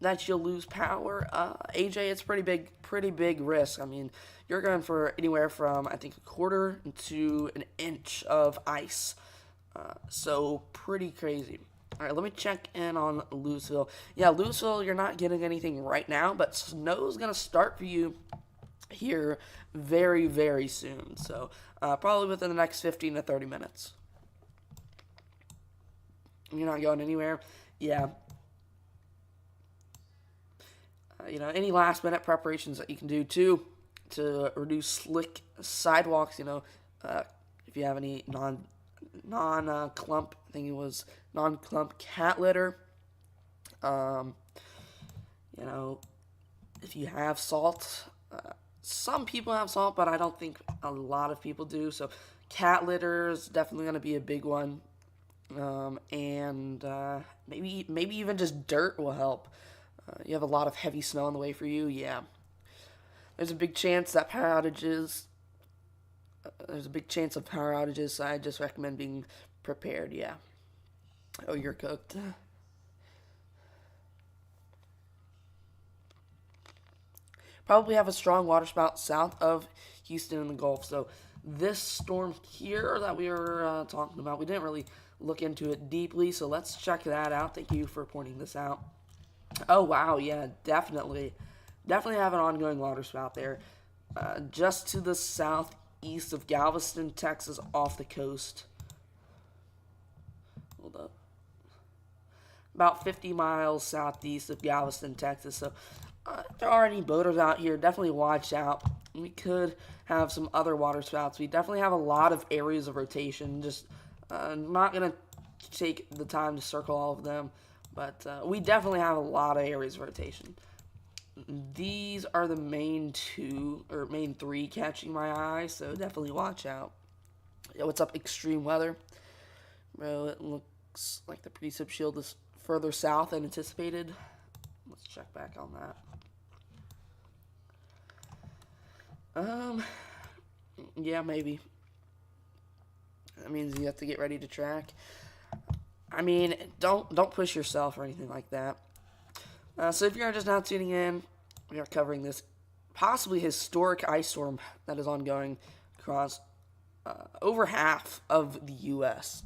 that you'll lose power, AJ, it's pretty big risk. I mean, you're going for anywhere from, I think, a quarter to an inch of ice. So pretty crazy. All right, let me check in on Louisville. Yeah, Louisville, you're not getting anything right now, but snow's going to start for you here very, very soon. So probably within the next 15 to 30 minutes. You're not going anywhere. Yeah. Any last minute preparations that you can do too to reduce slick sidewalks. If you have any non-clump, I think it was non-clump cat litter. If you have salt, some people have salt, but I don't think a lot of people do. So cat litter is definitely going to be a big one. And maybe even just dirt will help. You have a lot of heavy snow on the way for you. Yeah, there's a big chance that power outages. There's a big chance of power outages. So I just recommend being prepared. Yeah. Oh, you're cooked. Probably have a strong waterspout south of Houston in the Gulf. So this storm here that we were talking about, we didn't really look into it deeply. So let's check that out. Thank you for pointing this out. Oh, wow, yeah, definitely have an ongoing waterspout there. Just to the southeast of Galveston, Texas, off the coast. Hold up. About 50 miles southeast of Galveston, Texas. So if there are any boaters out here, definitely watch out. We could have some other waterspouts. We definitely have a lot of areas of rotation. Just not going to take the time to circle all of them. But we definitely have a lot of areas of rotation. These are the main three catching my eye, so definitely watch out. Yeah, what's up, extreme weather? Bro, it looks like the precip shield is further south than anticipated. Let's check back on that. Yeah, maybe. That means you have to get ready to track. I mean, don't push yourself or anything like that. So if you're just now tuning in, we are covering this possibly historic ice storm that is ongoing across over half of the U.S.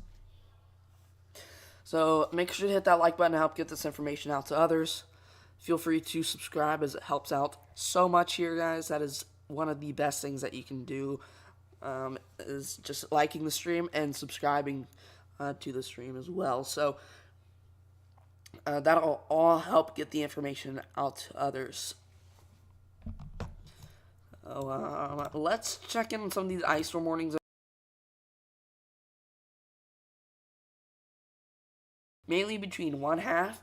So make sure to hit that like button to help get this information out to others. Feel free to subscribe as it helps out so much here, guys. That is one of the best things that you can do, is just liking the stream and subscribing to the stream as well. So that'll all help get the information out to others. Let's check in on some of these ice storm warnings. Mainly between 1/2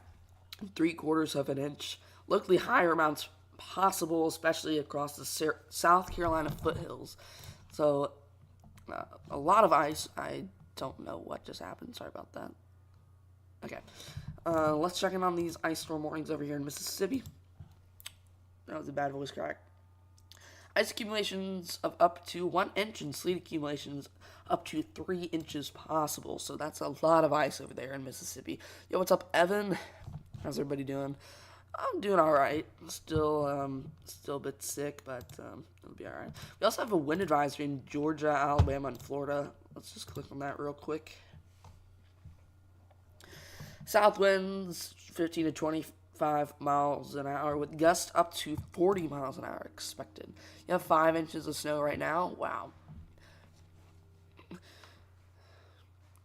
and 3/4 of an inch. Locally higher amounts possible, especially across the South Carolina foothills. So a lot of ice. I don't know what just happened. Sorry about that. Okay. Let's check in on these ice storm warnings over here in Mississippi. That was a bad voice crack. Ice accumulations of up to 1 inch and sleet accumulations up to 3 inches possible. So that's a lot of ice over there in Mississippi. Yo, what's up, Evan? How's everybody doing? I'm doing all right. Still a bit sick, but it'll be all right. We also have a wind advisory in Georgia, Alabama, and Florida. Let's just click on that real quick. South winds 15 to 25 miles an hour with gusts up to 40 miles an hour expected. You have 5 inches of snow right now. Wow.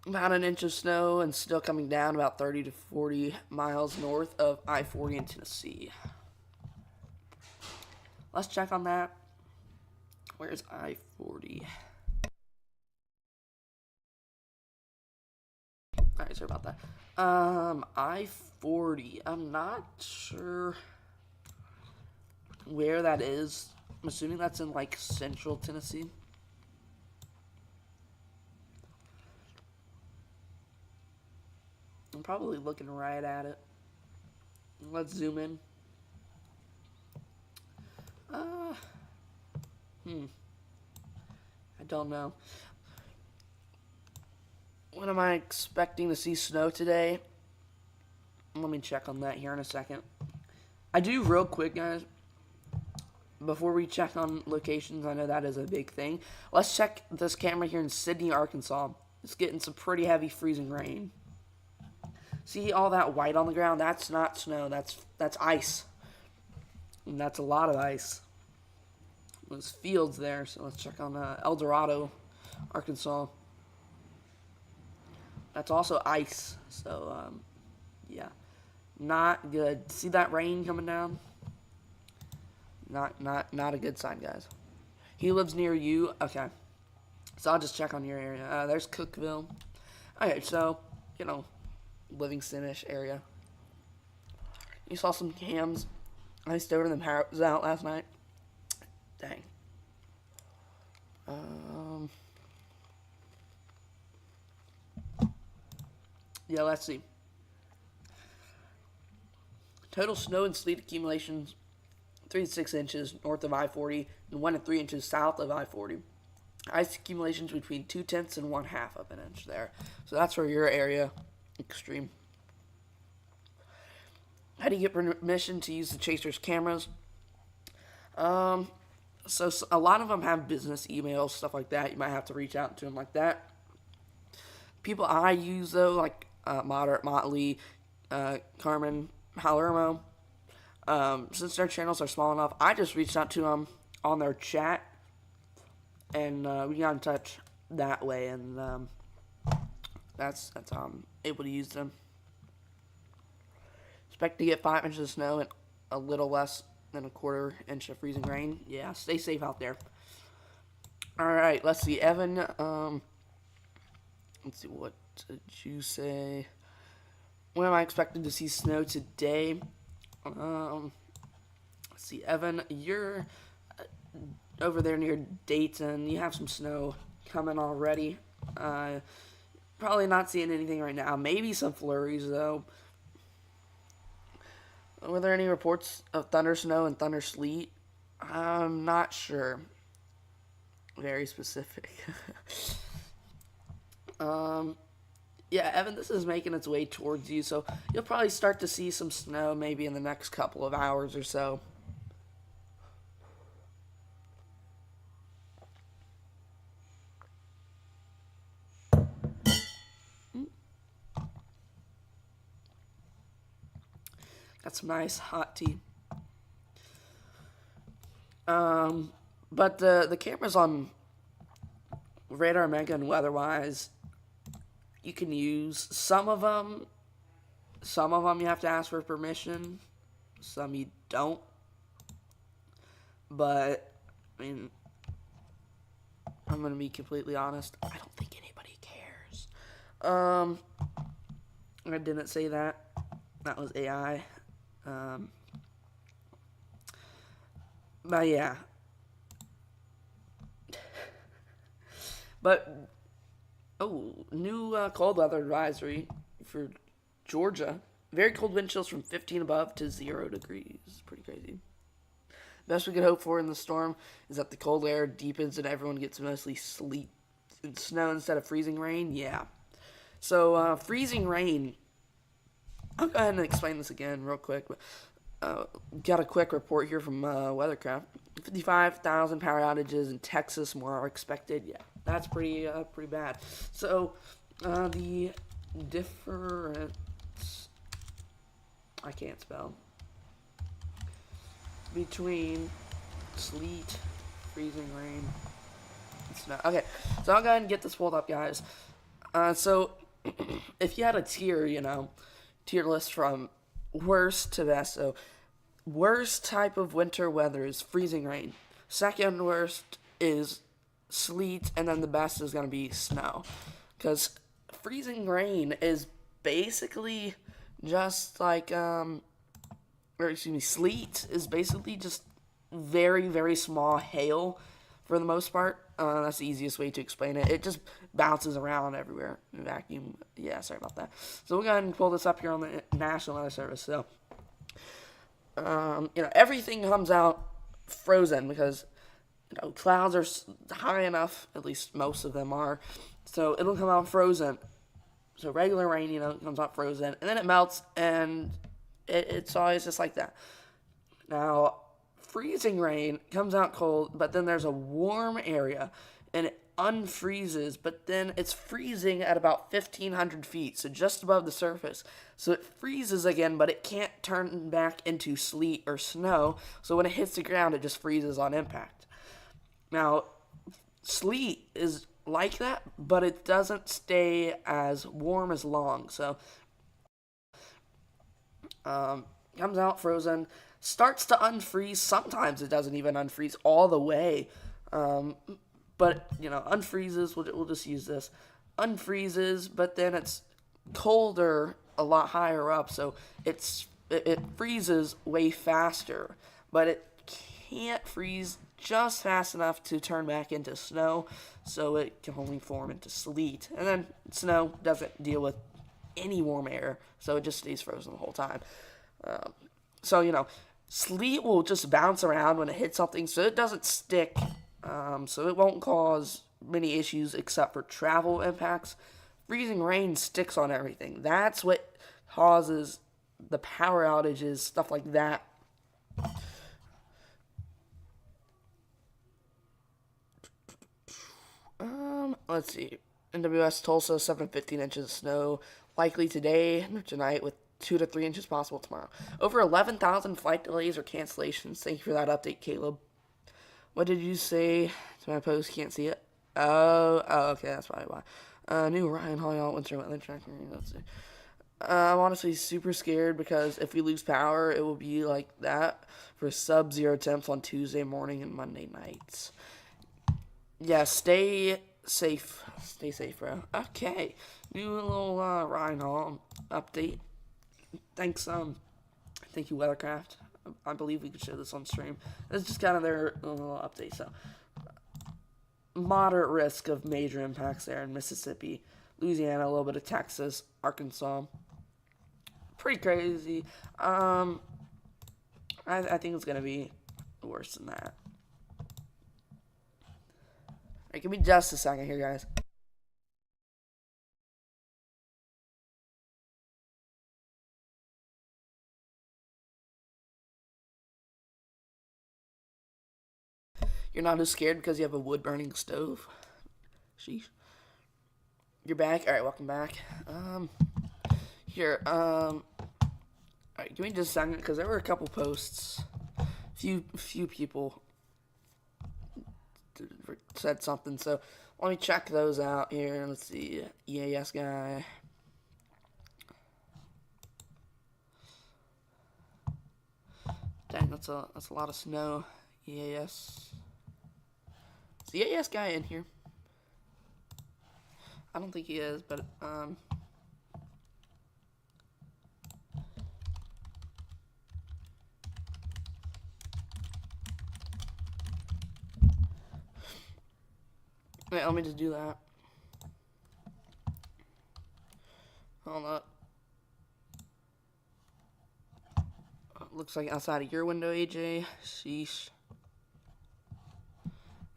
About an inch of snow and still coming down about 30 to 40 miles north of I-40 in Tennessee. Let's check on that. Where's I-40? Alright, sorry about that. I-40. I'm not sure where that is. I'm assuming that's in, like, central Tennessee. I'm probably looking right at it. Let's zoom in. I don't know. When am I expecting to see snow today? Let me check on that here in a second. I do real quick, guys. Before we check on locations, I know that is a big thing. Let's check this camera here in Sydney, Arkansas. It's getting some pretty heavy freezing rain. See all that white on the ground? That's not snow. That's ice. And that's a lot of ice. There's fields there, so let's check on El Dorado, Arkansas. That's also ice. So, yeah. Not good. See that rain coming down? Not a good sign, guys. He lives near you? Okay. So I'll just check on your area. There's Cookville. Okay, so, you know, Livingston-ish area. You saw some cams. I stowed them out last night. Dang. Yeah, let's see. Total snow and sleet accumulations, 3 to 6 inches north of I-40 and 1 to 3 inches south of I-40. Ice accumulations between 2/10 and 1/2 of an inch there. So that's for your area. Extreme. How do you get permission to use the Chaser's cameras? So a lot of them have business emails, stuff like that. You might have to reach out to them like that. People I use, though, like Moderate Motley, Carmen, Palermo, since their channels are small enough, I just reached out to them on their chat, and we got in touch that way, and that's how I'm able to use them. Expect to get 5 inches of snow and a little less than a 1/4 inch of freezing rain. Yeah, stay safe out there. Alright, let's see. Evan, let's see, what did you say? When am I expected to see snow today? Let's see, Evan, you're over there near Dayton. You have some snow coming already. Probably not seeing anything right now. Maybe some flurries, though. Were there any reports of thunder snow and thunder sleet? I'm not sure. Very specific. Yeah, Evan, this is making its way towards you, so you'll probably start to see some snow maybe in the next couple of hours or so. Got some nice hot tea. But the cameras on Radar Mega and Weatherwise, you can use some of them. Some of them you have to ask for permission. Some you don't. But I mean, I'm gonna be completely honest. I don't think anybody cares. I didn't say that. That was AI. But yeah. But, new cold weather advisory for Georgia. Very cold wind chills from 15 above to 0 degrees. Pretty crazy. Best we could hope for in the storm is that the cold air deepens and everyone gets mostly sleet and snow instead of freezing rain. Yeah. So, freezing rain. I'll go ahead and explain this again real quick. Got a quick report here from WeatherCraft. 55,000 power outages in Texas, more are expected. Yeah, that's pretty bad. So, the difference, I can't spell, between sleet, freezing rain, and snow. Okay, so I'll go ahead and get this pulled up, guys. So, if you had a tier list from worst to best. So, worst type of winter weather is freezing rain. Second worst is sleet, and then the best is going to be snow. Because freezing rain is basically just like, sleet is basically just very, very small hail for the most part. That's the easiest way to explain it. It just bounces around everywhere. Vacuum. Yeah, sorry about that. So we'll go ahead and pull this up here on the National Weather Service. So, everything comes out frozen because, clouds are high enough, at least most of them are, so it'll come out frozen. So regular rain, comes out frozen, and then it melts, and it's always just like that. Now, freezing rain comes out cold, but then there's a warm area and it unfreezes, but then it's freezing at about 1,500 feet, so just above the surface. So it freezes again, but it can't turn back into sleet or snow, so when it hits the ground, it just freezes on impact. Now, sleet is like that, but it doesn't stay as warm as long, so comes out frozen, starts to unfreeze. Sometimes it doesn't even unfreeze all the way. But, unfreezes, we'll just use this. Unfreezes, but then it's colder a lot higher up, so it freezes way faster. But it can't freeze just fast enough to turn back into snow, so it can only form into sleet. And then snow doesn't deal with any warm air, so it just stays frozen the whole time. So, sleet will just bounce around when it hits something, so it doesn't stick, so it won't cause many issues except for travel impacts. Freezing rain sticks on everything. That's what causes the power outages, stuff like that. Let's see. NWS Tulsa, 7-15 inches of snow. Likely today or tonight with 2 to 3 inches possible tomorrow. Over 11,000 flight delays or cancellations. Thank you for that update, Caleb. What did you say to my post? Can't see it. Oh, okay, that's probably why. New Ryan Hall, y'all, winter weather tracker. Let's see. I'm honestly super scared because if we lose power, it will be like that for sub-zero temps on Tuesday morning and Monday nights. Yeah, stay safe. Stay safe, bro. Okay. New little Ryan Hall update. Thanks, thank you, WeatherCraft. I believe we could show this on stream. It's just kind of their little update. So, moderate risk of major impacts there in Mississippi, Louisiana, a little bit of Texas, Arkansas. Pretty crazy. I think it's gonna be worse than that. Alright, give me just a second here, guys. You're not as scared because you have a wood-burning stove? Sheesh. You're back? Alright, welcome back. Here, alright, give me just a second, because there were a couple posts. Few people said something, so let me check those out here. Let's see. EAS guy. Dang, that's a lot of snow. EAS. Is the EAS guy in here? I don't think he is, but wait, let me just do that. Hold up. Looks like outside of your window, AJ. Sheesh.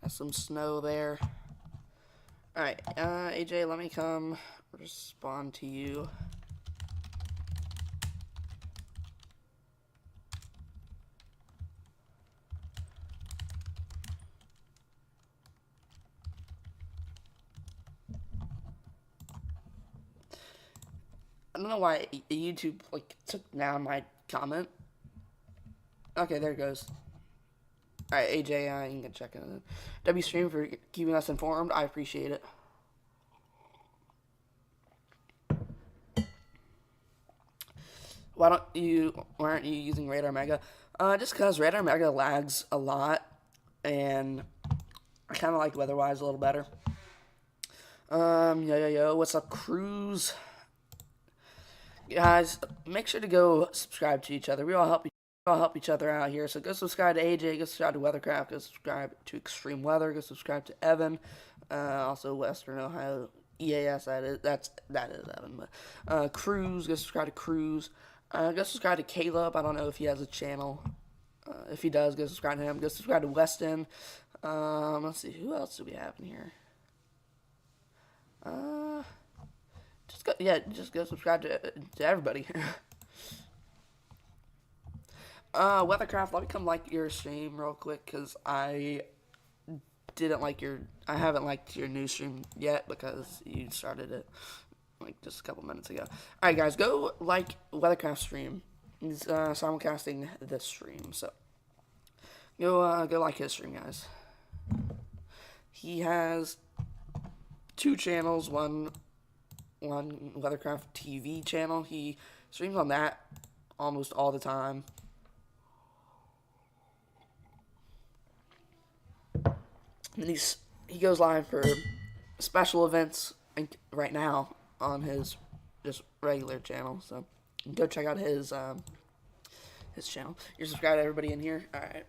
That's some snow there. Alright, AJ, let me come respond to you. I don't know why YouTube took down my comment. Okay, there it goes. Alright, AJ, you can check it out. W Stream for keeping us informed. I appreciate it. Why aren't you using Radar Mega? Just because Radar Mega lags a lot, and I kind of like Weatherwise a little better. Yo, what's up, Cruz? Guys, make sure to go subscribe to each other. We all help each other out here. So go subscribe to AJ, go subscribe to WeatherCraft, go subscribe to Extreme Weather, go subscribe to Evan, also Western Ohio EAS. That is Evan, but Cruz, go subscribe to Cruz. Go subscribe to Caleb. I don't know if he has a channel. If he does, go subscribe to him. Go subscribe to Weston. Let's see, who else do we have in here? Just go subscribe to everybody. WeatherCraft, let me come like your stream real quick, because I haven't liked your new stream yet, because you started it, like, just a couple minutes ago. Alright, guys, go like WeatherCraft stream. He's, simulcasting this stream, so. Go like his stream, guys. He has 2 channels, one WeatherCraft TV channel. He streams on that almost all the time. And he goes live for special events right now on his just regular channel. So go check out his channel. You're subscribed to everybody in here. All right.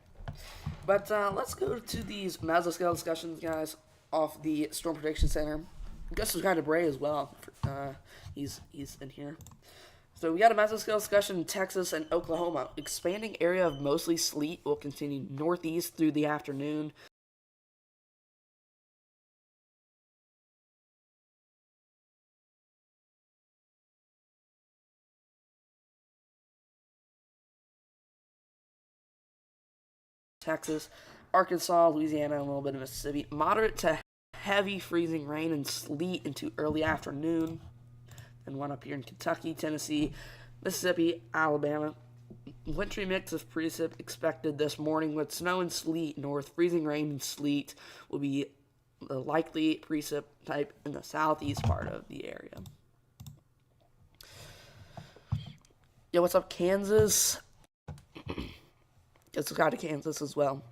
But let's go to these mesoscale discussions, guys, off the Storm Prediction Center. Go subscribe to Bray as well. He's in here. So we got a mesoscale discussion in Texas and Oklahoma. Expanding area of mostly sleet will continue northeast through the afternoon. Texas, Arkansas, Louisiana, and a little bit of Mississippi. Moderate to heavy freezing rain and sleet into early afternoon. And one up here in Kentucky, Tennessee, Mississippi, Alabama. Wintry mix of precip expected this morning with snow and sleet north. Freezing rain and sleet will be the likely precip type in the southeast part of the area. Yo, what's up, Kansas? It's got to Kansas as well.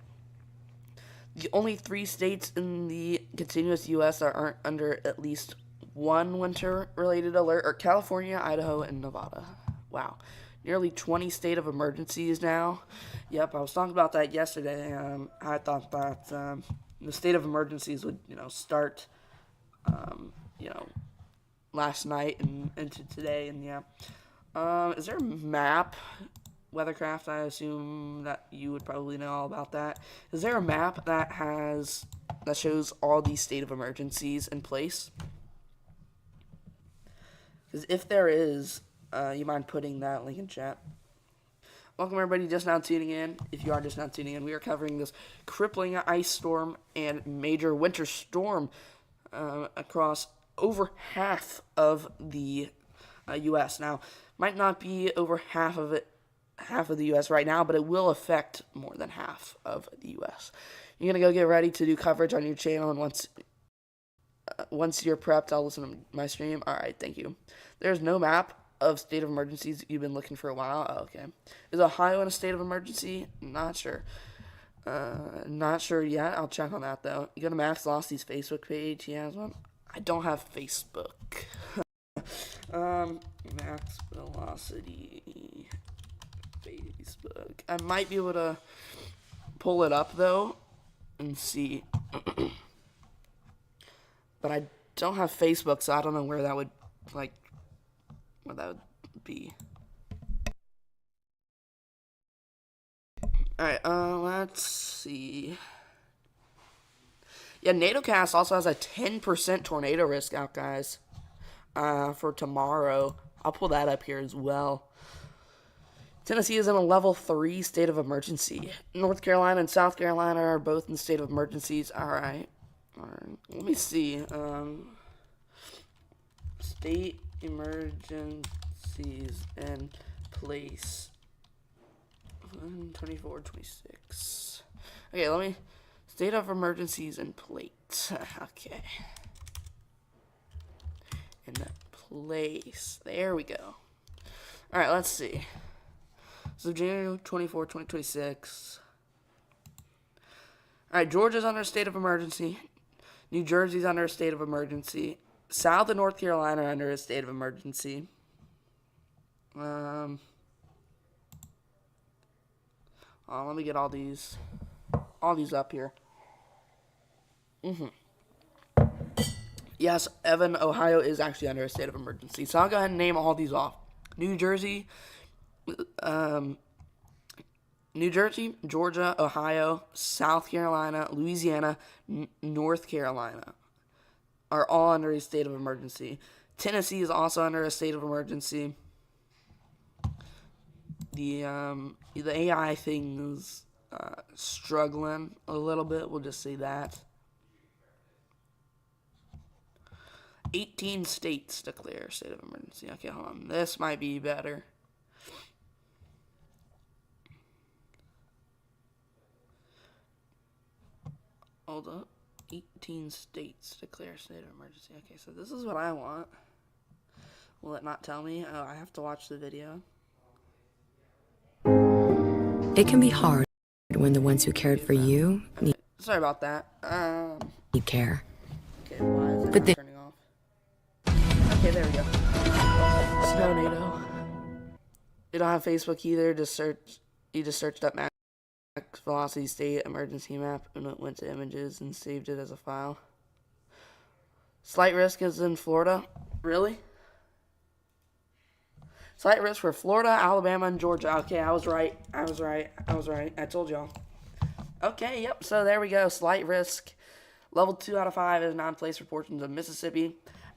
The only 3 states in the continuous U.S. that aren't under at least one winter-related alert are California, Idaho, and Nevada. Wow. Nearly 20 state of emergencies now. Yep, I was talking about that yesterday. I thought that the state of emergencies would, start, last night and into today. And yeah. Is there a map? WeatherCraft, I assume that you would probably know all about that. Is there a map that shows all these state of emergencies in place? Because if there is, you mind putting that link in chat? Welcome everybody just now tuning in. If you are just now tuning in, we are covering this crippling ice storm and major winter storm across over half of the U.S. Now, might not be over half of the U.S. right now, but it will affect more than half of the U.S. You're going to go get ready to do coverage on your channel, and once you're prepped, I'll listen to my stream. All right, thank you. There's no map of state of emergencies you've been looking for a while. Oh, okay. Is Ohio in a state of emergency? Not sure. Not sure yet. I'll check on that, though. You go to Max Losty's Facebook page. He has one. I don't have Facebook. Max Velocity Facebook. I might be able to pull it up though and see. But I don't have Facebook, so I don't know where that would be. Alright, let's see. Yeah, NATOcast also has a 10% tornado risk out, guys. For tomorrow. I'll pull that up here as well. Tennessee is in a level 3 state of emergency. North Carolina and South Carolina are both in state of emergencies. Alright. Let me see. State emergencies in place. 24, 26. Okay, state of emergencies in plate. Okay. In place. There we go. Alright, let's see. So January 24, 2026. Alright, Georgia's under a state of emergency. New Jersey's under a state of emergency. South and North Carolina are under a state of emergency. Let me get all these up here. Yes, Evan, Ohio is actually under a state of emergency. So I'll go ahead and name all these off. New Jersey, Georgia, Ohio, South Carolina, Louisiana, North Carolina are all under a state of emergency. Tennessee is also under a state of emergency. the AI thing's struggling a little bit. We'll just say that. 18 states declare state of emergency. Okay, hold on. This might be better. Hold up. 18 states declare state of emergency. Okay, so this is what I want. Will it not tell me? Oh, I have to watch the video. It can be hard when the ones who cared for you need Sorry about that. care. Okay, why is it But not they- turning off? Okay, there we go. Snownado. You don't have Facebook either. You just searched up max velocity state emergency map and it went to images and saved it as a file. Slight risk is in Florida. Really? Slight risk for Florida, Alabama, and Georgia. Okay, I was right. I told y'all. Okay, yep. So there we go. Slight risk. Level 2 out of 5 is non-place for portions of Mississippi,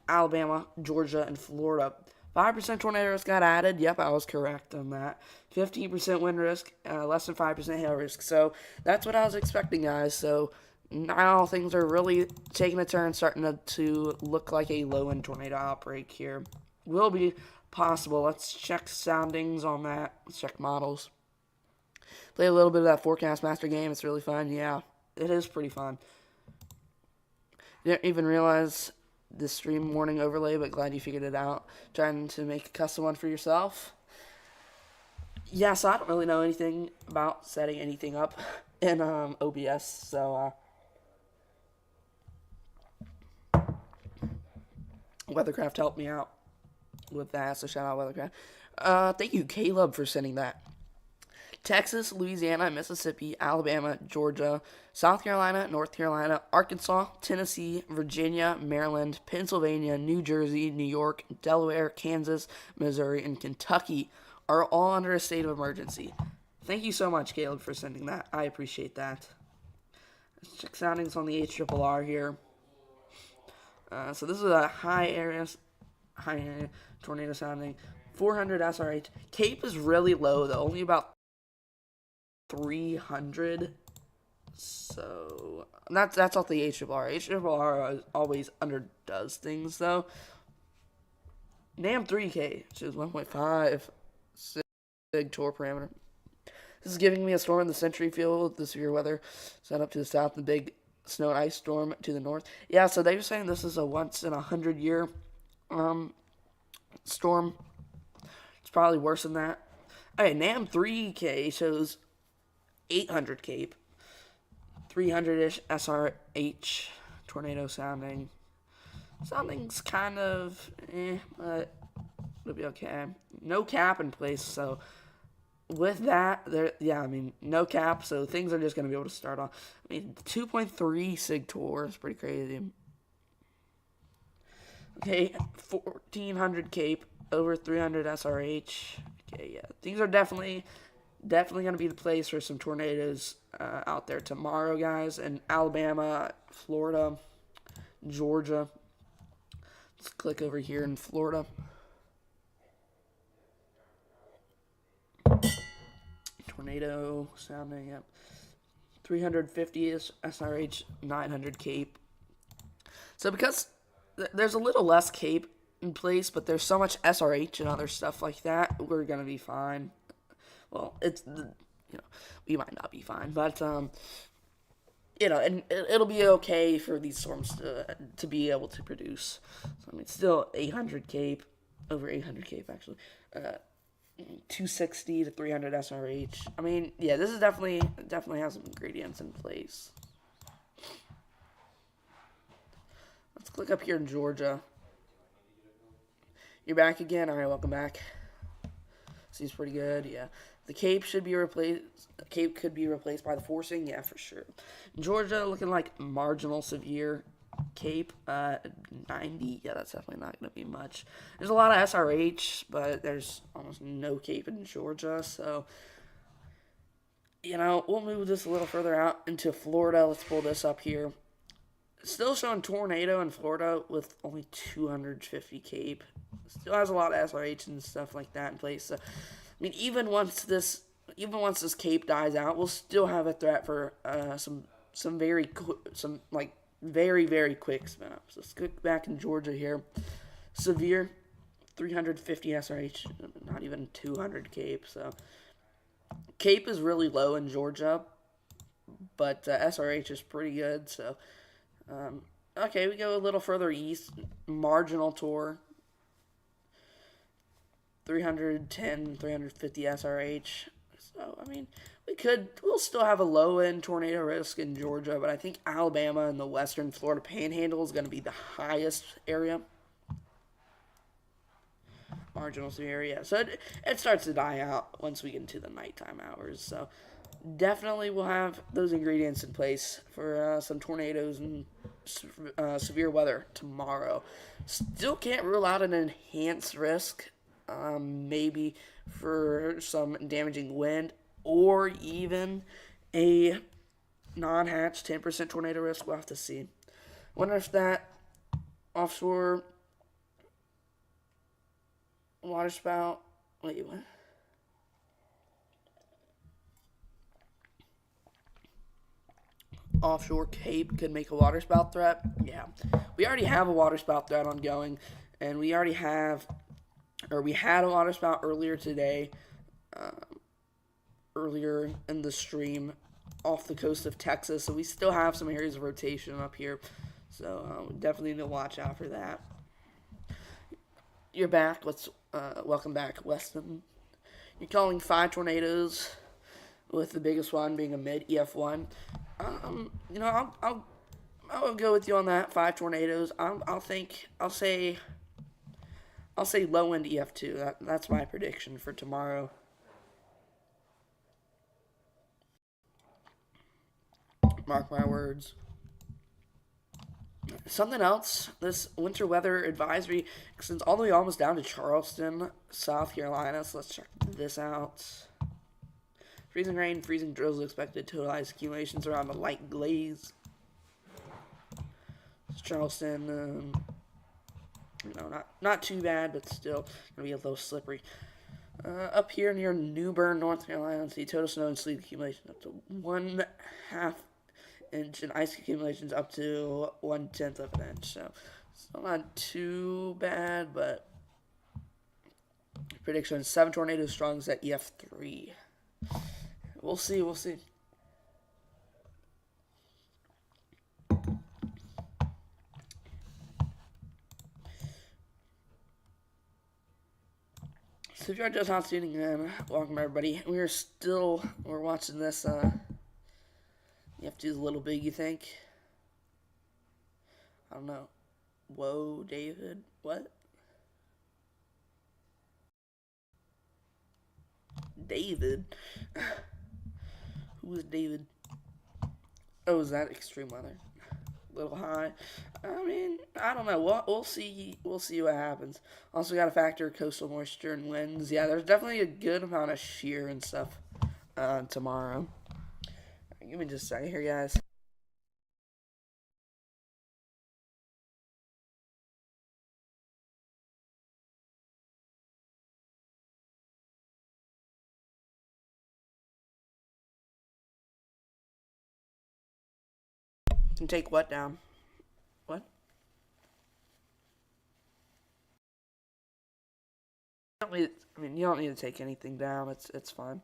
Alabama, Georgia, and Florida. 5% tornado risk got added. Yep, I was correct on that. 15% wind risk, less than 5% hail risk. So that's what I was expecting, guys. So now things are really taking a turn, starting to look like a low-end tornado outbreak here. Will be possible. Let's check soundings on that. Let's check models. Play a little bit of that Forecast Master game. It's really fun. Yeah, it is pretty fun. Didn't even realize the stream warning overlay, but glad you figured it out. Trying to make a custom one for yourself. Yeah, so I don't really know anything about setting anything up in OBS, so WeatherCraft helped me out with that, so shout out WeatherCraft. Thank you, Caleb, for sending that. Texas, Louisiana, Mississippi, Alabama, Georgia, South Carolina, North Carolina, Arkansas, Tennessee, Virginia, Maryland, Pennsylvania, New Jersey, New York, Delaware, Kansas, Missouri, and Kentucky are all under a state of emergency. Thank you so much, Caleb, for sending that. I appreciate that. Let's check soundings on the HRRR here. So this is a high area tornado sounding. 400 SRH. Cape is really low, though. Only about 300. So that's off the HRRR. HRRR always underdoes things, though. NAM 3K, which is 1.5 sig tour parameter. This is giving me a storm in the Century field, the severe weather set up to the south, the big snow and ice storm to the north. Yeah, so they were saying this is a once in 100-year storm. It's probably worse than that. Okay, NAM 3K shows 800 Cape, 300-ish SRH tornado sounding. Sounding's kind of but it'll be okay. No cap in place, so with that, no cap, so things are just going to be able to start off. 2.3 sig tour is pretty crazy. Okay, 1400 Cape, over 300 SRH. Okay, yeah, things are definitely going to be the place for some tornadoes out there tomorrow, guys, in Alabama, Florida, Georgia. Let's click over here in Florida. Tornado sounding, yep. 350 SRH, 900 Cape. So because there's a little less Cape in place, but there's so much SRH and other stuff like that, we're going to be fine. Well, we might not be fine, but, and it'll be okay for these storms to be able to produce. So, still 800 Cape, over 800 Cape, actually. 260 to 300 SRH. Yeah, this is definitely has some ingredients in place. Let's click up here in Georgia. You're back again? Alright, welcome back. Seems pretty good, yeah. The Cape should be replaced. The Cape could be replaced by the forcing, yeah, for sure. Georgia looking like marginal severe Cape, 90. Yeah, that's definitely not going to be much. There's a lot of SRH, but there's almost no Cape in Georgia, so we'll move this a little further out into Florida. Let's pull this up here. Still showing tornado in Florida with only 250 Cape. Still has a lot of SRH and stuff like that in place. So mean, even once this cape dies out, we'll still have a threat for some very quick spin ups. Let's go back in Georgia here. Severe, 350 SRH, not even 200 cape. So cape is really low in Georgia, but SRH is pretty good. So okay, we go a little further east. Marginal tour, 310, 350 SRH. So, I mean, we'll still have a low-end tornado risk in Georgia, but I think Alabama and the western Florida Panhandle is going to be the highest area. Marginal severe, yeah. So it starts to die out once we get into the nighttime hours. So definitely we'll have those ingredients in place for some tornadoes and severe weather tomorrow. Still can't rule out an enhanced risk, maybe for some damaging wind or even a non-hatch 10% tornado risk. We'll have to see. Wonder if that offshore waterspout. Wait, what? Offshore cape could make a waterspout threat. Yeah, we already have a waterspout threat ongoing, and we already have, or we had a waterspout earlier today, earlier in the stream, off the coast of Texas. So we still have some areas of rotation up here. So definitely need to watch out for that. You're back. Welcome back, Weston. You're calling 5 tornadoes, with the biggest one being a mid EF1. I'll go with you on that. 5 tornadoes. I'll say low end EF2. That's my prediction for tomorrow. Mark my words. Something else, this winter weather advisory extends all the way almost down to Charleston, South Carolina. So let's check this out. Freezing rain, freezing drizzle expected. Total ice accumulations around a light glaze. It's Charleston, not too bad, but still gonna be a little slippery. Up here near New Bern, North Carolina, see total snow and sleet accumulation up to 1/2 inch and ice accumulations up to 1/10 of an inch. So still not too bad, but prediction 7 tornadoes strong at EF3. We'll see. So if you're just not tuning in, welcome everybody. We're watching this. You have to do a little big, you think? I don't know. Whoa, David. What? David? Who is David? Oh, is that extreme weather? A little high. I mean, I don't know. We'll see. We'll see what happens. Also got to factor coastal moisture and winds. Yeah, there's definitely a good amount of shear and stuff tomorrow. Give me just a second here, guys. Can take what down? What? You don't need to take anything down. It's fine.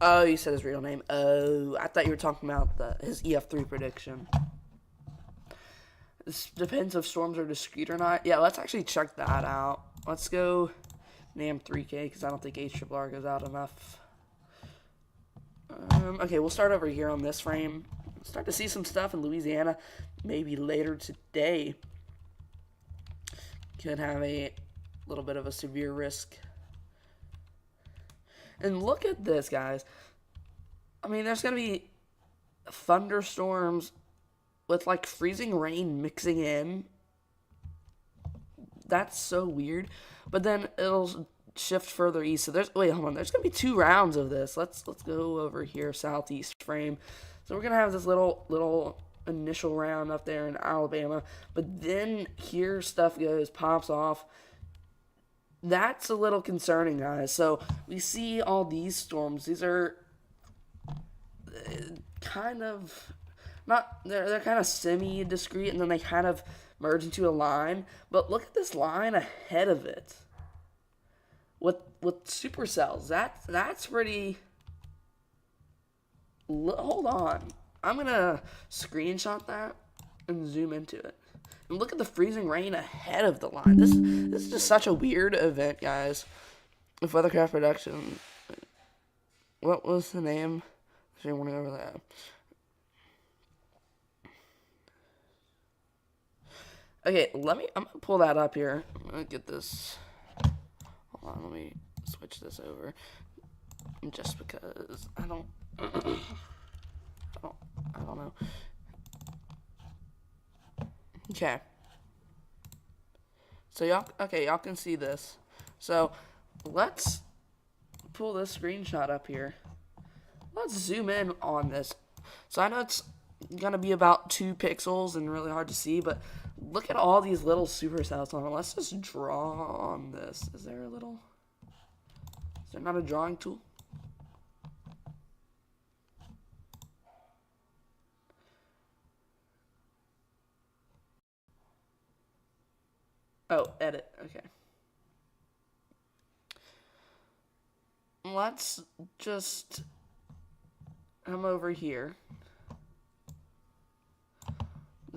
Oh, you said his real name. Oh, I thought you were talking about his EF3 prediction. This depends if storms are discrete or not. Yeah, let's actually check that out. Let's go NAM 3K because I don't think HRRR goes out enough. Okay, we'll start over here on this frame. Start to see some stuff in Louisiana maybe later today. Could have a little bit of a severe risk. And look at this, guys. I mean, there's going to be thunderstorms with like freezing rain mixing in. That's so weird. But then it'll shift further east. So wait, hold on. There's gonna be 2 rounds of this. Let's go over here, southeast frame. So we're gonna have this little initial round up there in Alabama, but then here stuff pops off. That's a little concerning, guys. So we see all these storms. These are kind of not, they're kind of semi discrete, and then they kind of merge into a line. But look at this line ahead of it with supercells. That's pretty. Hold on, I'm gonna screenshot that and zoom into it. And look at the freezing rain ahead of the line. This is just such a weird event, guys. With WeatherCraft production, what was the name? I want to go over that. Okay, I'm gonna pull that up here. I'm gonna get this. Hold on, let me switch this over. Just because I don't know. Okay. So y'all can see this. So let's pull this screenshot up here. Let's zoom in on this. So I know it's gonna be about 2 pixels and really hard to see, but look at all these little supercells on it. Let's just draw on this. Is there not a drawing tool? Oh, edit. Okay. Let's just come over here.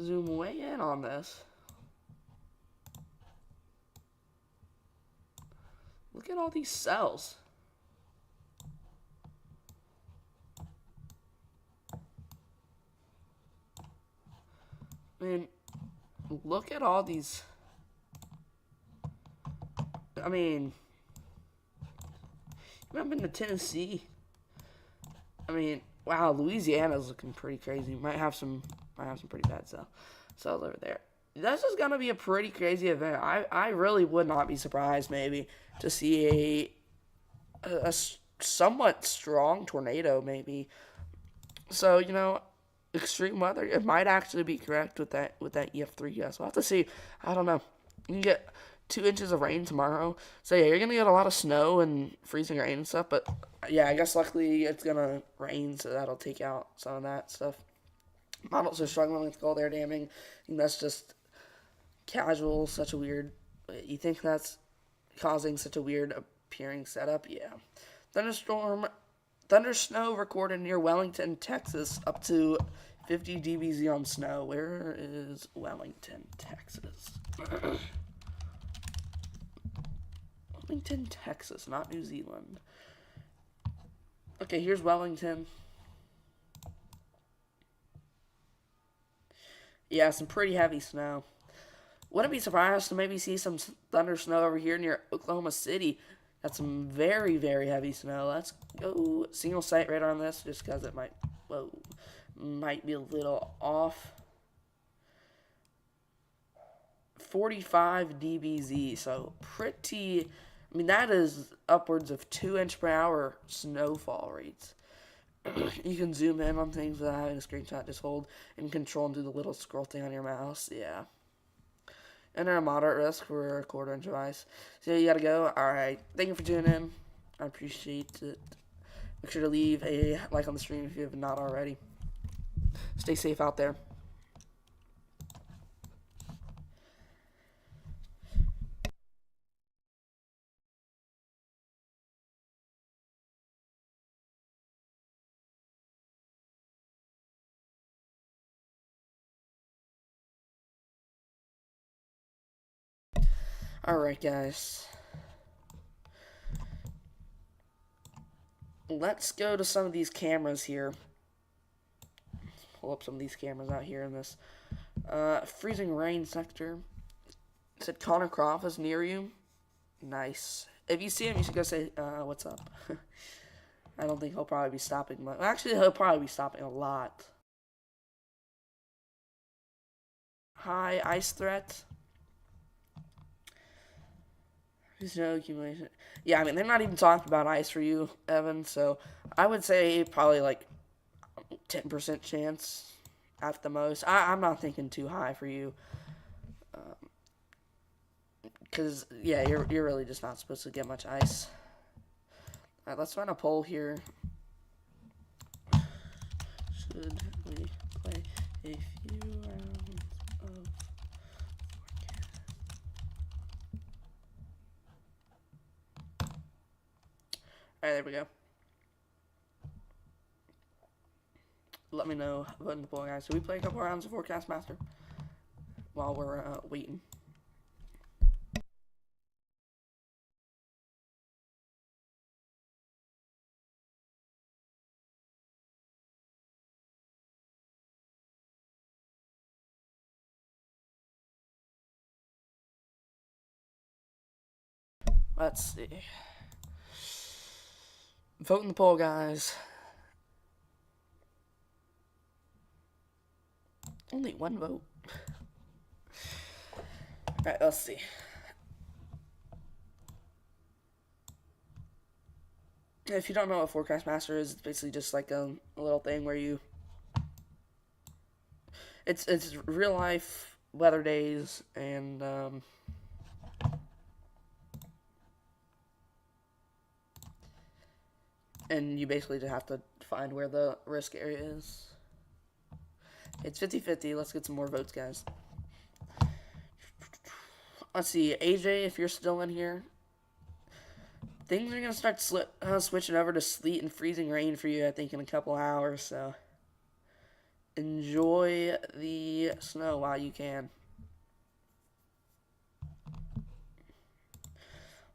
Zoom way in on this. Look at all these cells. I mean, look at all these. I mean, I've been to Tennessee. I mean, wow, Louisiana's looking pretty crazy. Might have some pretty bad cells over there. This is gonna be a pretty crazy event. I really would not be surprised maybe to see a somewhat strong tornado maybe. So extreme weather. It might actually be correct with that EF3. Yes, we'll have to see. I don't know. You can get 2 inches of rain tomorrow. So yeah, you're gonna get a lot of snow and freezing rain and stuff. But yeah, I guess luckily it's gonna rain, so that'll take out some of that stuff. Models are struggling with cold air damming. And that's just casual. Such a weird. You think that's causing such a weird appearing setup? Yeah. Thunder snow recorded near Wellington, Texas, up to 50 dBz on snow. Where is Wellington, Texas? Wellington, Texas, not New Zealand. Okay, here's Wellington. Yeah, some pretty heavy snow. Wouldn't be surprised to maybe see some thunder snow over here near Oklahoma City. Got some very, very heavy snow. Let's go single site radar on this, just because it might be a little off. 45 dBz, so pretty. I mean, that is upwards of 2 inch per hour snowfall rates. You can zoom in on things without having a screenshot. Just hold and control and do the little scroll thing on your mouse. Yeah. Enter a moderate risk for a 1/4 inch of ice. So you gotta go. Alright. Thank you for tuning in. I appreciate it. Make sure to leave a like on the stream if you have not already. Stay safe out there. Alright, guys. Let's go to some of these cameras here. Pull up some of these cameras out here in this freezing rain sector. It said Connor Croft is near you. Nice. If you see him, you should go say, what's up. I don't think he'll probably be stopping much. Actually, he'll probably be stopping a lot. high ice threat. Snow accumulation. Yeah, I mean, they're not even talking about ice for you, Evan, so I would say probably like 10% chance at the most. I'm not thinking too high for you. Because, yeah, you're really just not supposed to get much ice. Alright, let's run a poll here. Should we play a few rounds of forecast? Alright, there we go. Let me know vote in the poll, guys. Should we play a couple rounds of Forecast Master while we're waiting? Let's see. Vote in the poll, guys. Only one vote. Alright, let's see. If you don't know what Forecast Master is, it's basically just like a little thing where you... It's real life weather days and you basically just have to find where the risk area is. It's 50-50. Let's get some more votes, guys. Let's see, AJ, if you're still in here, things are going to start switching over to sleet and freezing rain for you, I think, in a couple hours, so enjoy the snow while you can.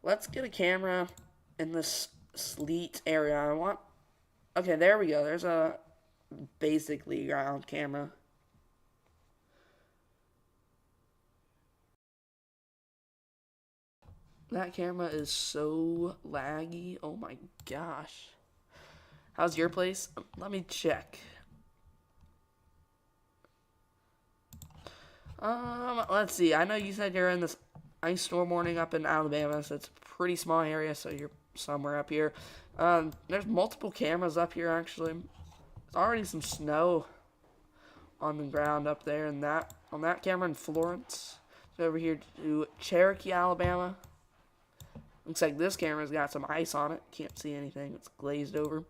Let's get a camera in this sleet area. Okay, there we go. There's a basically ground camera. That camera is so laggy. Oh my gosh. How's your place? Let me check. Let's see. I know you said you're in this ice storm warning up in Alabama, so it's a pretty small area, so you're somewhere up here. There's multiple cameras up here, actually. There's already some snow on the ground up there, and on that camera in Florence. So over here to Cherokee, Alabama. Looks like this camera's got some ice on it. Can't see anything. It's glazed over.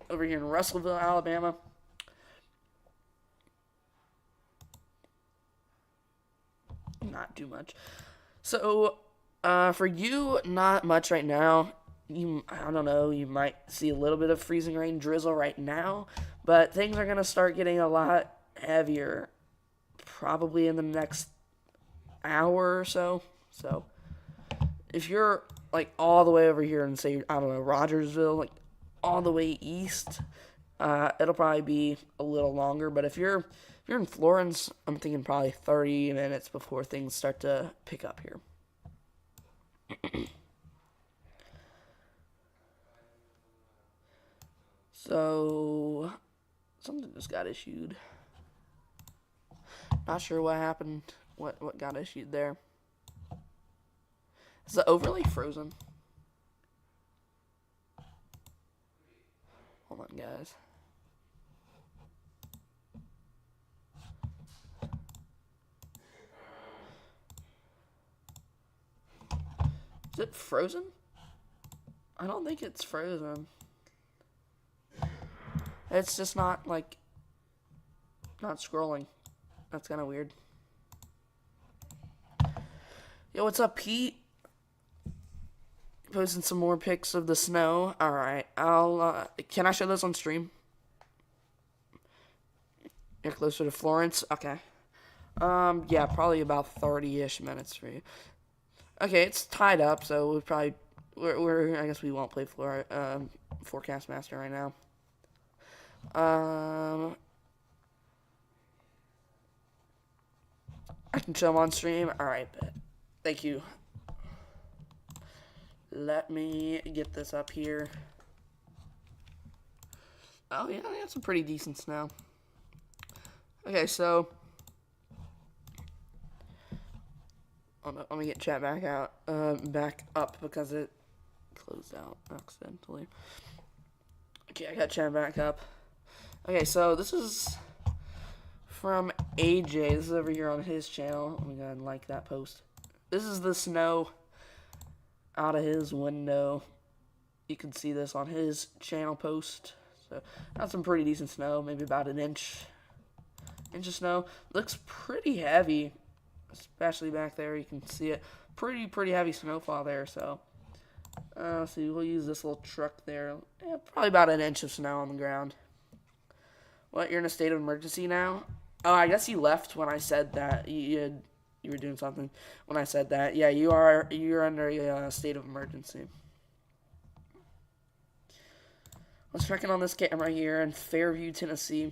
Over here in Russellville, Alabama. Not too much. So, for you, not much right now. I don't know, you might see a little bit of freezing rain drizzle right now. But things are going to start getting a lot heavier probably in the next hour or so. So, if you're like all the way over here and say, I don't know, Rogersville, like all the way east, it'll probably be a little longer. But if you're in Florence, I'm thinking probably 30 minutes before things start to pick up here. So, something just got issued. Not sure what happened, what got issued there. Is the overlay frozen? Hold on, guys. Is it frozen? I don't think it's frozen. It's just not, like, not scrolling. That's kind of weird. Yo, what's up, Pete? Posting some more pics of the snow. Alright, can I show this on stream? You're closer to Florence? Okay. Yeah, probably about 30-ish minutes for you. Okay, it's tied up, so we'll probably, I guess we won't play Forecast Master right now. I can show them on stream. Alright, bet. Thank you. Let me get this up here. Oh, yeah, I got some pretty decent snow. Okay, so Oh no, let me get chat back out, back up because it closed out accidentally. Okay, I got chat back up. Okay, so this is from AJ. This is over here on his channel. Let me go ahead and like that post. This is the snow out of his window. You can see this on his channel post. So that's some pretty decent snow, maybe about an inch of snow. Looks pretty heavy, especially back there. You can see it. Pretty heavy snowfall there. So let's see, we'll use this little truck there. Yeah, probably about an inch of snow on the ground. What? You're in a state of emergency now? Oh, I guess you left when I said that. You were doing something when I said that. Yeah, you're under a state of emergency. Let's check in on this camera here in Fairview, Tennessee.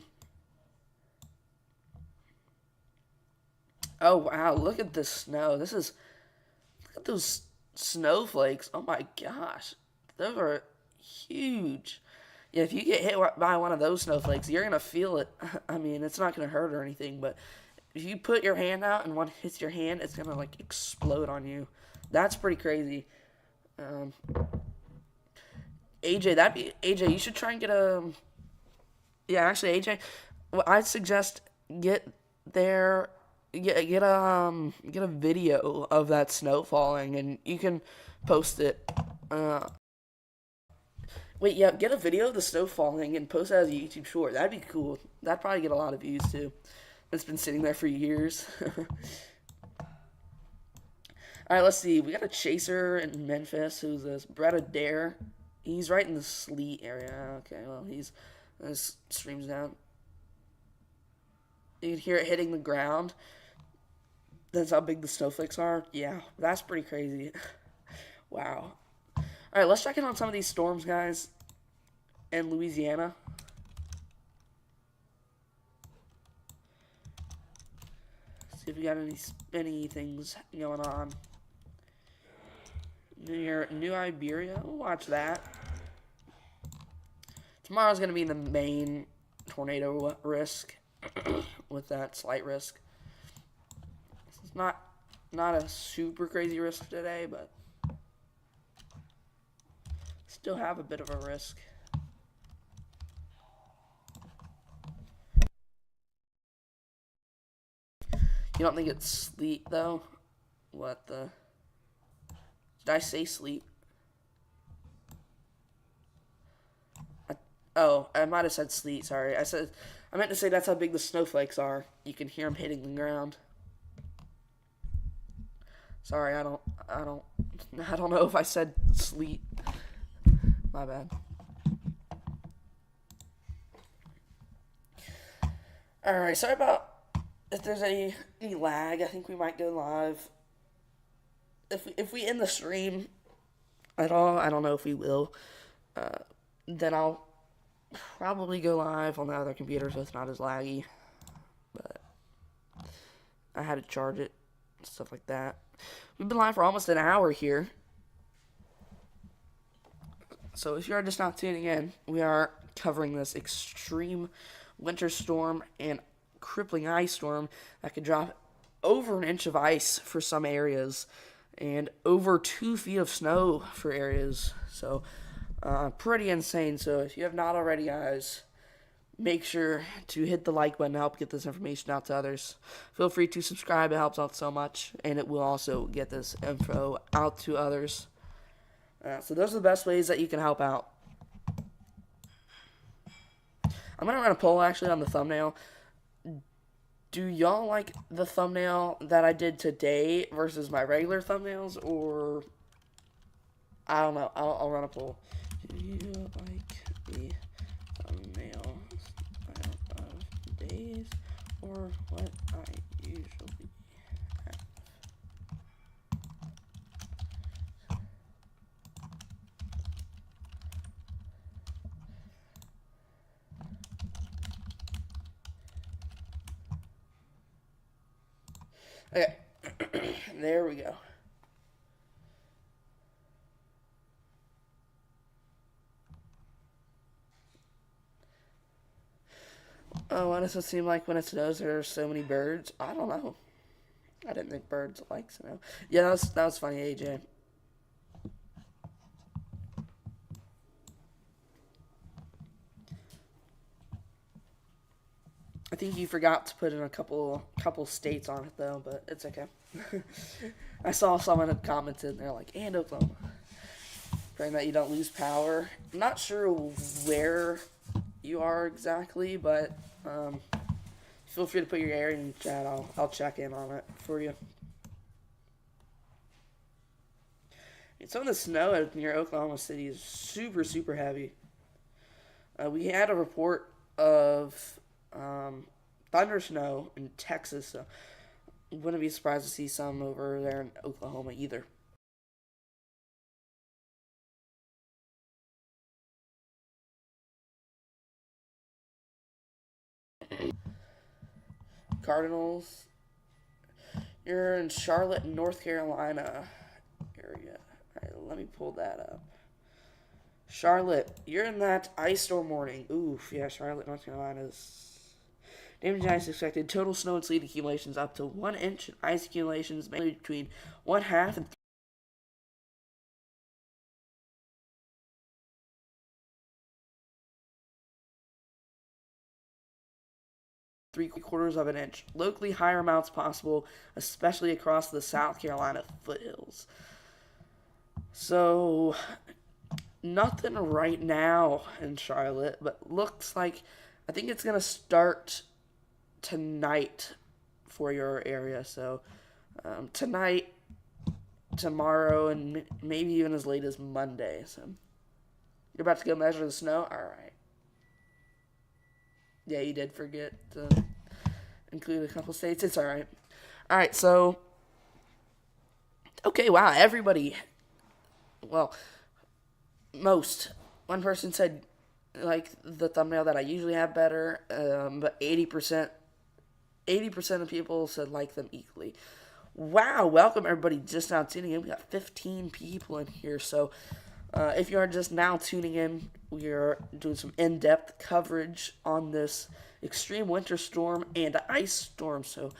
Oh wow, look at this snow. Look at those snowflakes. Oh my gosh. Those are huge. Yeah, if you get hit by one of those snowflakes, you're going to feel it. I mean, it's not going to hurt or anything, but if you put your hand out and one hits your hand, it's going to like explode on you. That's pretty crazy. AJ, you should try and get a. Yeah, actually, AJ, well, I'd suggest get a video of that snow falling, and you can post it. Wait, yeah, get a video of the snow falling and post it as a YouTube short. That'd be cool. That'd probably get a lot of views too. It's been sitting there for years. All right, let's see. We got a chaser in Memphis. Who's this? Brett Adair. He's right in the sleet area. Okay, well, his stream's down. You can hear it hitting the ground. That's how big the snowflakes are. Yeah, that's pretty crazy. Wow. All right, let's check in on some of these storms, guys, in Louisiana. See if we got any things going on. New Iberia, we'll watch that. Tomorrow's going to be the main tornado risk with that slight risk. It's not a super crazy risk today, but still have a bit of a risk. You don't think it's sleet, though? What the... Did I say sleet? I might have said sleet, sorry. I meant to say that's how big the snowflakes are. You can hear them hitting the ground. Sorry, I don't know if I said sleet. My bad. Alright, sorry about if there's any lag. I think we might go live. If we end the stream at all, I don't know if we will. Then I'll probably go live on the other computer so it's not as laggy. But I had to charge it, stuff like that. We've been live for almost an hour here. So if you're just not tuning in, we are covering this extreme winter storm and crippling ice storm that could drop over an inch of ice for some areas and over 2 feet of snow for areas. So pretty insane. So if you have not already, guys, make sure to hit the like button to help get this information out to others. Feel free to subscribe. It helps out so much, and it will also get this info out to others. So those are the best ways that you can help out. I'm going to run a poll, actually, on the thumbnail. Do y'all like the thumbnail that I did today versus my regular thumbnails, or... I don't know. I'll run a poll. Do you like the thumbnail of days or what I usually have? Okay. There we go. Oh, why does it seem like when it snows there are so many birds? I don't know. I didn't think birds like snow. Yeah, that was funny, AJ. I think you forgot to put in a couple states on it though, but it's okay. I saw someone had commented and they're like, and Oklahoma. Praying that you don't lose power. I'm not sure where you are exactly, but feel free to put your area in the chat. I'll check in on it for you. Some of the snow near Oklahoma City is super, super heavy. We had a report of thunder snow in Texas, so wouldn't be surprised to see some over there in Oklahoma either. Cardinals, you're in Charlotte, North Carolina area. All right, let me pull that up. Charlotte, you're in that ice storm warning. Oof, yeah, Charlotte, North Carolina's damage ice expected. Total snow and sleet accumulations up to 1 inch. Ice accumulations mainly between 1/2 and 3/4 of an inch. Locally higher amounts possible, especially across the South Carolina foothills. So, nothing right now in Charlotte, but looks like I think it's going to start tonight for your area. So, tonight, tomorrow, and maybe even as late as Monday. So, you're about to go measure the snow? Alright. Yeah, you did forget to include a couple states. It's alright. Alright, so. Okay, wow, everybody. Well, most. One person said, like, the thumbnail that I usually have better, but 80% of people said like them equally. Wow, welcome everybody just now tuning in. We got 15 people in here, so if you are just now tuning in, we are doing some in-depth coverage on this extreme winter storm and ice storm. So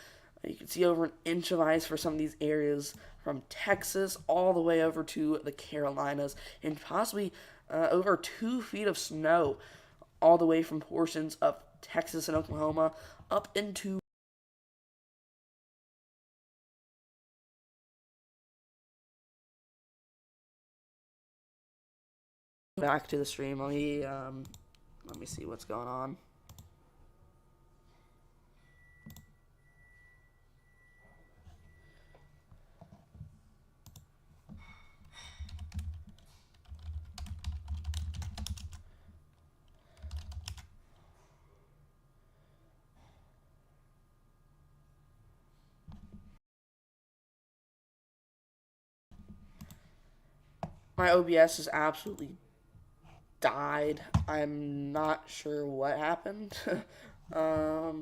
you can see over 1 inch of ice for some of these areas from Texas all the way over to the Carolinas, and possibly over 2 feet of snow all the way from portions of Texas and Oklahoma up into back to the stream. Let me see what's going on. My OBS is absolutely died. I'm not sure what happened. Let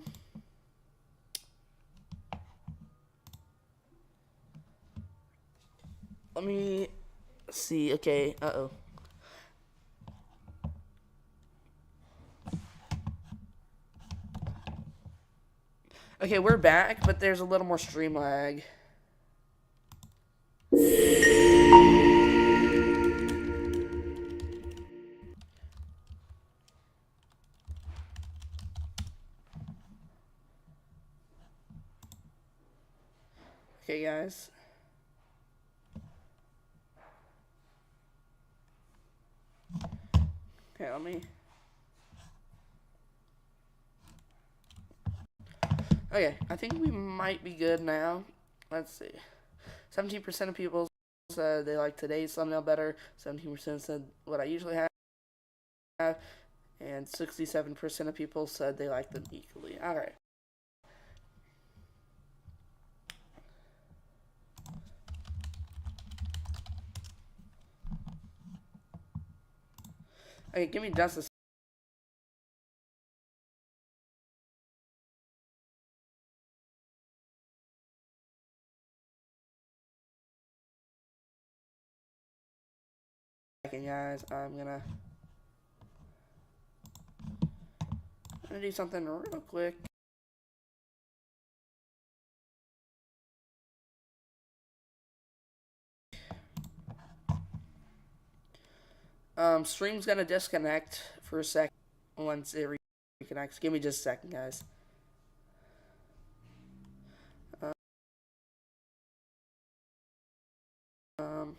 me see. Okay. Uh-oh. Okay, we're back, but there's a little more stream lag. Okay, guys. Okay, let me. Okay, I think we might be good now. Let's see. 17% of people said they like today's thumbnail better. 17% said what I usually have. And 67% of people said they like them equally. Alright. Okay, give me just a second, guys. I'm gonna do something real quick. Stream's gonna disconnect for a second once it reconnects. Give me just a second, guys. Um,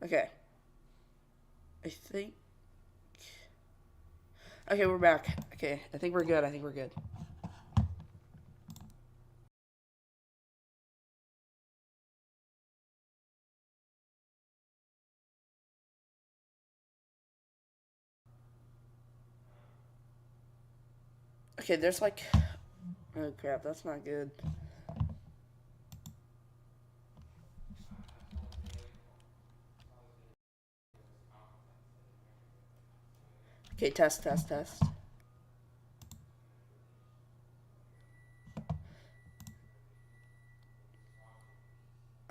okay. I think. Okay, we're back. Okay, I think we're good. I think we're good. Okay, there's like. Oh crap, that's not good. Okay, test, test, test.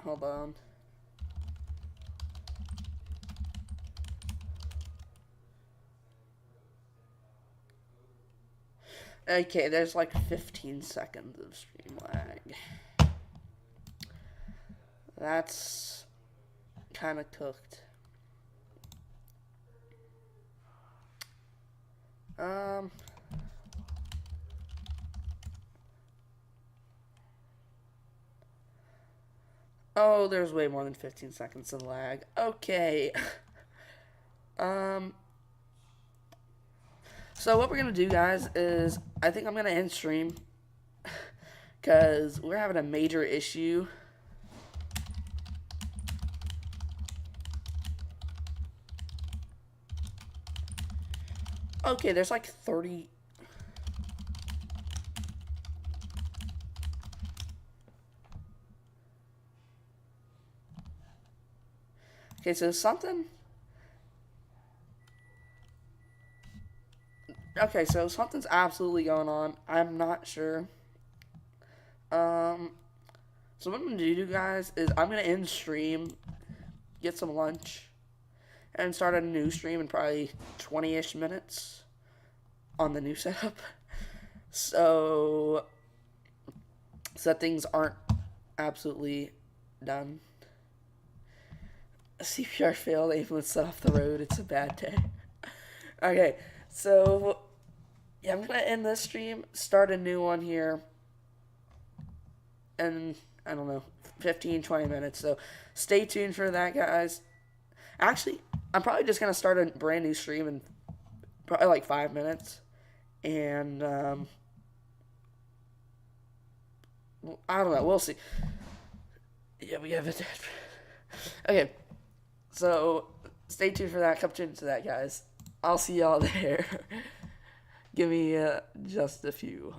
Hold on. Okay, there's like 15 seconds of stream lag. That's kind of cooked. Um. Oh, there's way more than 15 seconds of lag. Okay. um. So what we're gonna do, guys, is I think I'm gonna end stream because we're having a major issue. Okay, there's like 30. Okay, so something. Okay, so something's absolutely going on. I'm not sure. Um, so what I'm gonna do, guys, is I'm gonna end stream, get some lunch, and start a new stream in probably 20-ish minutes on the new setup. So that things aren't absolutely done. CPR failed, ambulance set off the road. It's a bad day. Okay, so yeah, I'm gonna end this stream, start a new one here, and I don't know, 15-20 minutes. So stay tuned for that, guys. Actually, I'm probably just gonna start a brand new stream in probably like 5 minutes, and I don't know. We'll see. Yeah, we have it. Okay, so stay tuned for that. Come tuned to that, guys. I'll see y'all there. Give me just a few.